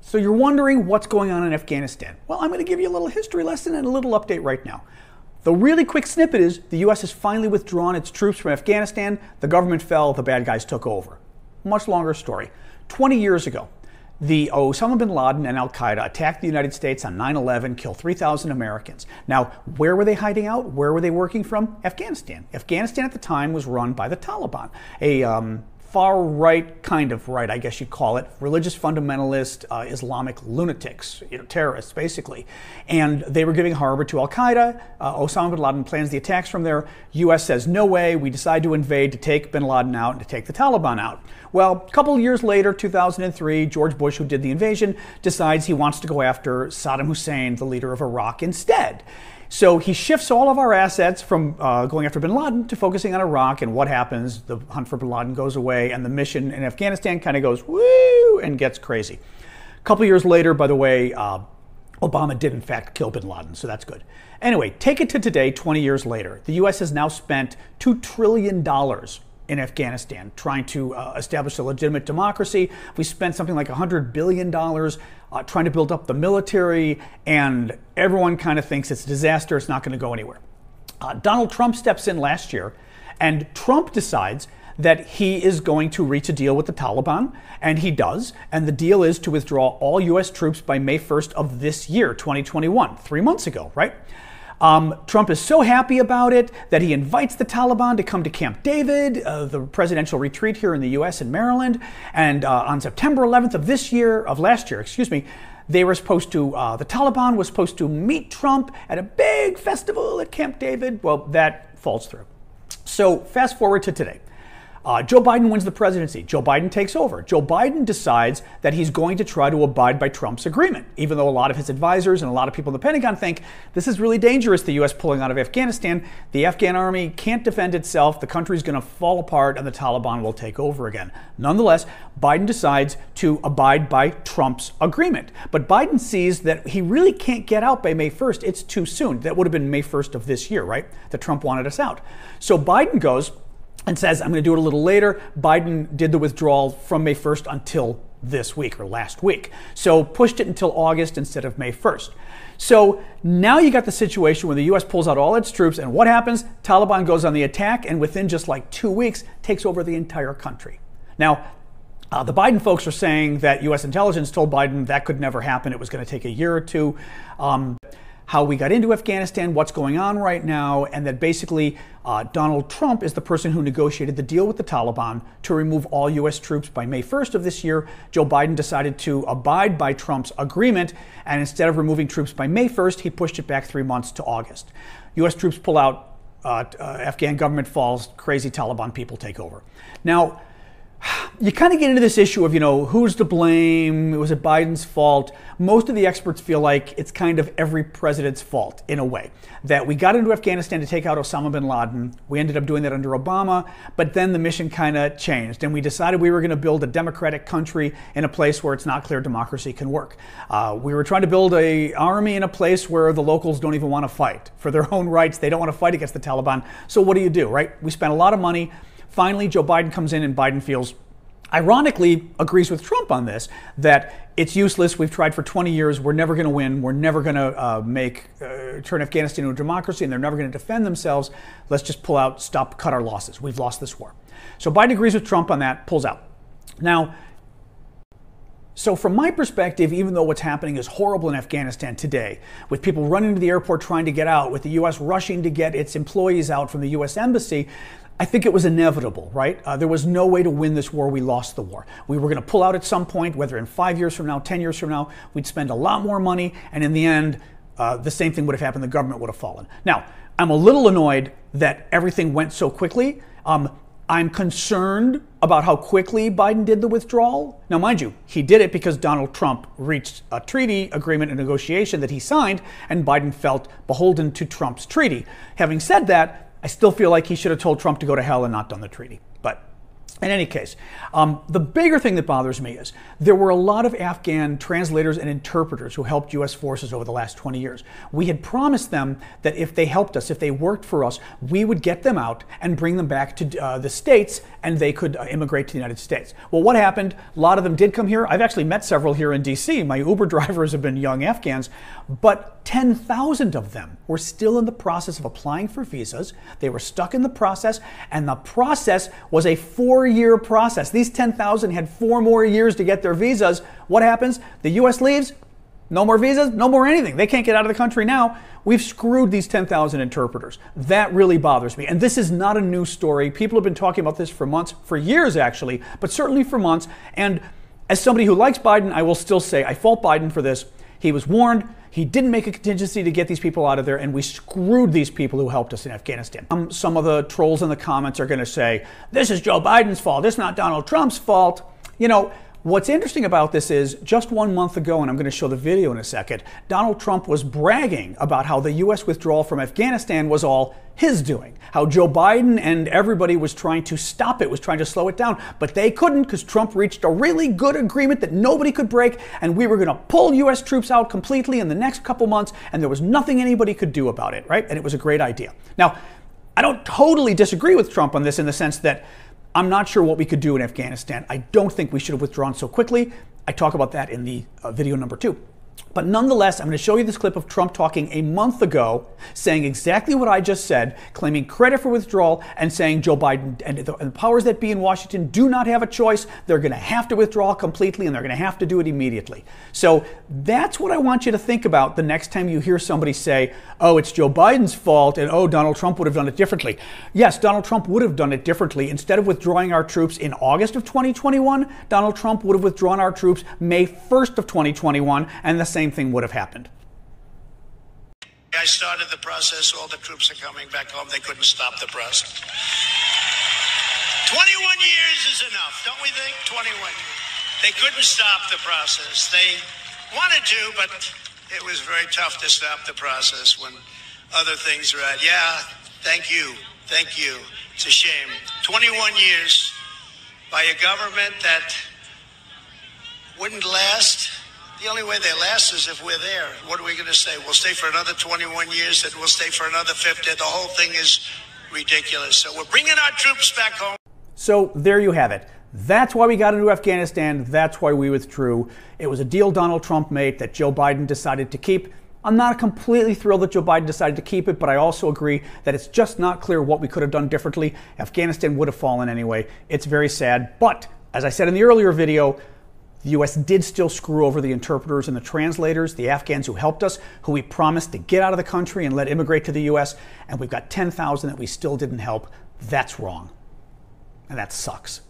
So you're wondering what's going on in Afghanistan. Well, I'm going to give you a little history lesson and a little update right now. The really quick snippet is the U.S. has finally withdrawn its troops from Afghanistan. The government fell, the bad guys took over. Much longer story. 20 years ago, the Osama bin Laden and Al-Qaeda attacked the United States on 9/11, killed 3,000 Americans. Now, where were they hiding out? Where were they working from? Afghanistan. Afghanistan at the time was run by the Taliban, a far right, kind of right, I guess you'd call it, religious fundamentalist Islamic lunatics, terrorists basically. And they were giving harbor to Al-Qaeda. Osama bin Laden plans the attacks from there. U.S. says, no way, we decide to invade to take bin Laden out and to take the Taliban out. Well, a couple of years later, 2003, George Bush, who did the invasion, decides he wants to go after Saddam Hussein, the leader of Iraq, instead. So he shifts all of our assets from going after bin Laden to focusing on Iraq, and what happens? The hunt for bin Laden goes away, and the mission in Afghanistan kind of goes woo and gets crazy. A couple years later, by the way, Obama did in fact kill bin Laden, so that's good. Anyway, take it to today, 20 years later. The U.S. has now spent $2 trillion in Afghanistan, trying to establish a legitimate democracy. We spent something like $100 billion trying to build up the military, and everyone kind of thinks it's a disaster, it's not going to go anywhere. Donald Trump steps in last year, and Trump decides that he is going to reach a deal with the Taliban, and he does, and the deal is to withdraw all U.S. troops by May 1st of this year, 2021, 3 months ago, right? Trump is so happy about it that he invites the Taliban to come to Camp David, the presidential retreat here in the U.S. in Maryland. And on September 11th of last year, they were supposed to, the Taliban was supposed to meet Trump at a big festival at Camp David. Well, that falls through. So fast forward to today. Joe Biden wins the presidency. Joe Biden takes over. Joe Biden decides that he's going to try to abide by Trump's agreement, even though a lot of his advisors and a lot of people in the Pentagon think this is really dangerous, the U.S. pulling out of Afghanistan. The Afghan army can't defend itself. The country's going to fall apart and the Taliban will take over again. Nonetheless, Biden decides to abide by Trump's agreement. But Biden sees that he really can't get out by May 1st. It's too soon. That would have been May 1st of this year, right? That Trump wanted us out. So Biden goes and says, I'm going to do it a little later. Biden did the withdrawal from May 1st until this week or last week. So pushed it until August instead of May 1st. So now you got the situation where the U.S. pulls out all its troops, and what happens? Taliban goes on the attack, and within just like 2 weeks, takes over the entire country. Now, the Biden folks are saying that U.S. intelligence told Biden that could never happen. It was going to take a year or two. How we got into Afghanistan, what's going on right now, and that basically Donald Trump is the person who negotiated the deal with the Taliban to remove all U.S. troops by May 1st of this year. Joe Biden decided to abide by Trump's agreement, and instead of removing troops by May 1st, he pushed it back 3 months to August. U.S. troops pull out, Afghan government falls, crazy Taliban people take over. Now, you kind of get into this issue of, who's to blame? Was it Biden's fault? Most of the experts feel like it's kind of every president's fault in a way. That we got into Afghanistan to take out Osama bin Laden. We ended up doing that under Obama, but then the mission kind of changed, and we decided we were going to build a democratic country in a place where it's not clear democracy can work. We were trying to build an army in a place where the locals don't even want to fight for their own rights. They don't want to fight against the Taliban. So what do, right? We spent a lot of money. Finally, Joe Biden comes in, and Biden feels, ironically, agrees with Trump on this, that it's useless. We've tried for 20 years. We're never going to win. We're never going to turn Afghanistan into a democracy, and they're never going to defend themselves. Let's just pull out, cut our losses. We've lost this war. So Biden agrees with Trump on that, pulls out. Now, so from my perspective, even though what's happening is horrible in Afghanistan today, with people running to the airport trying to get out, with the U.S. rushing to get its employees out from the U.S. Embassy, I think it was inevitable, right? There was no way to win this war. We lost the war. We were going to pull out at some point, whether in 5 years from now, 10 years from now, we'd spend a lot more money, and in the end, the same thing would have happened. The government would have fallen. Now, I'm a little annoyed that everything went so quickly. I'm concerned about how quickly Biden did the withdrawal. Now, mind you, he did it because Donald Trump reached a treaty agreement, a negotiation that he signed, and Biden felt beholden to Trump's treaty. Having said that, I still feel like he should have told Trump to go to hell and not done the treaty. But In any case, the bigger thing that bothers me is there were a lot of Afghan translators and interpreters who helped U.S. forces over the last 20 years. We had promised them that if they helped us, if they worked for us, we would get them out and bring them back to the States and they could immigrate to the United States. Well, what happened? A lot of them did come here. I've actually met several here in D.C. My Uber drivers have been young Afghans, but 10,000 of them were still in the process of applying for visas. They were stuck in the process, and the process was a 4-year process. These 10,000 had 4 more years to get their visas. What happens? The U.S. leaves. No more visas, no more anything. They can't get out of the country now. We've screwed these 10,000 interpreters. That really bothers me. And this is not a new story. People have been talking about this for months, for years actually, but certainly for months. And as somebody who likes Biden, I will still say I fault Biden for this. He was warned. He didn't make a contingency to get these people out of there, and we screwed these people who helped us in Afghanistan. Some of the trolls in the comments are going to say, this is Joe Biden's fault. It's not Donald Trump's fault. You know, what's interesting about this is just 1 month ago, and I'm going to show the video in a second, Donald Trump was bragging about how the U.S. withdrawal from Afghanistan was all his doing, how Joe Biden and everybody was trying to stop it, was trying to slow it down, but they couldn't because Trump reached a really good agreement that nobody could break, and we were going to pull U.S. troops out completely in the next couple months, and there was nothing anybody could do about it, right? And it was a great idea. Now, I don't totally disagree with Trump on this in the sense that I'm not sure what we could do in Afghanistan. I don't think we should have withdrawn so quickly. I talk about that in the video number 2. But nonetheless, I'm going to show you this clip of Trump talking a month ago, saying exactly what I just said, claiming credit for withdrawal and saying Joe Biden and the powers that be in Washington do not have a choice. They're going to have to withdraw completely, and they're going to have to do it immediately. So that's what I want you to think about the next time you hear somebody say, oh, it's Joe Biden's fault, and oh, Donald Trump would have done it differently. Yes, Donald Trump would have done it differently. Instead of withdrawing our troops in August of 2021, Donald Trump would have withdrawn our troops May 1st of 2021, and the same thing would have happened. I started the process. All the troops are coming back home. They couldn't stop the process. 21 years is enough, don't we think? 21 years. They couldn't stop the process. They wanted to, but it was very tough to stop the process when other things were at. Yeah, thank you. Thank you. It's a shame. 21 years by a government that wouldn't last. The only way they last is if we're there. What are we going to say? We'll stay for another 21 years, then we'll stay for another 50. The whole thing is ridiculous. So we're bringing our troops back home. So there you have it. That's why we got into Afghanistan. That's why we withdrew. It was a deal Donald Trump made that Joe Biden decided to keep. I'm not completely thrilled that Joe Biden decided to keep it, but I also agree that it's just not clear what we could have done differently. Afghanistan would have fallen anyway. It's very sad. But as I said in the earlier video, the U.S. did still screw over the interpreters and the translators, the Afghans who helped us, who we promised to get out of the country and let immigrate to the U.S., and we've got 10,000 that we still didn't help. That's wrong. And that sucks.